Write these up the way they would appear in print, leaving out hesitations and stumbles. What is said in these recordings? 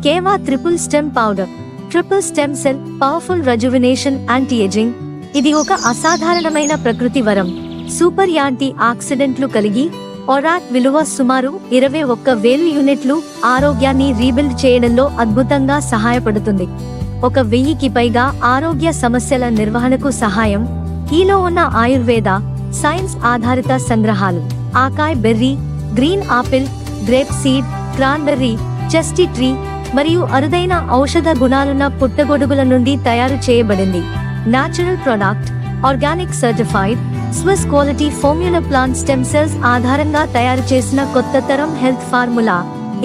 కేవా triple stem powder. Triple stem cell powerful rejuvenation anti ageing. ఇది ఒక అసాధారణమైన ప్రకృతి వరం. సూపర్ యాంటీ ఆక్సిడెంట్లు కలిగి ఒరాట్ విలువ సుమారు 21,000 యూనిట్లు ఆరోగ్యాన్ని రీబిల్డ్ చేయడంలో అద్భుతంగా సహాయపడుతుంది. 1,000కి పైగా ఆరోగ్య సమస్యల నిర్వహణకు సహాయం. ఈలో ఉన్న ఆయుర్వేద, సైన్స్ ఆధారిత సంగ్రహాలు acai berry, green apple, grape seed, cranberry, chaste tree మరియు అరుదైన ఔషధ గుణాలున్న పుట్టగొడుగుల నుండి తయారు చేయబడింది. Natural product, organic certified, Swiss quality formula plant stem cells ఆధారంగా తయారు చేసిన కొత్త తరం హెల్త్ ఫార్ములా.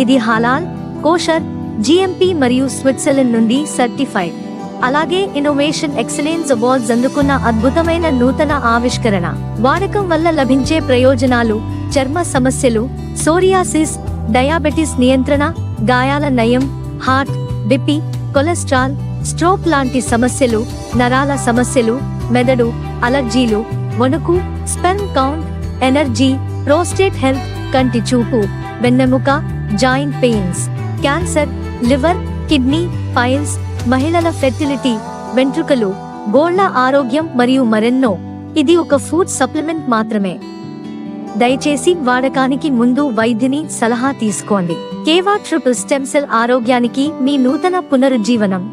ఇది హలాల్, కోషర్, జిఎంపి మరియు స్విట్జర్లాండ్ నుండి సర్టిఫైడ్. అలాగే ఇన్నోవేషన్ ఎక్సలెన్స్ అవార్డ్స్ అందుకున్న అద్భుతమైన నూతన ఆవిష్కరణ. వాడకం వల్ల లభించే ప్రయోజనాలు: చర్మ సమస్యలు, సోరియాసిస్, డయాబెటిస్ నియంత్రణ, గాయాల నయం, హార్ట్, బిపి, కొలెస్ట్రాల్, స్ట్రోక్ లాంటి సమస్యలు, నరాల సమస్యలు, మెదడు, అలర్జీలు, వణుకు, sperm count, energy, prostate health, కంటి చూపు, వెన్నెముక, joint pains, cancer, liver, kidney, piles, మహిళల ఫెర్టిలిటీ, వెంట్రుకలు, గోళ్ల ఆరోగ్యం మరియు మరెన్నో. ఇది ఒక ఫుడ్ సప్లిమెంట్ మాత్రమే. దయచేసి వాడకానికి ముందు వైద్యుని సలహా తీసుకోండి. కేవా ట్రిపుల్ స్టెమ్ సెల్ ఆరోగ్యానికి మీ నూతన పునరుజ్జీవనం.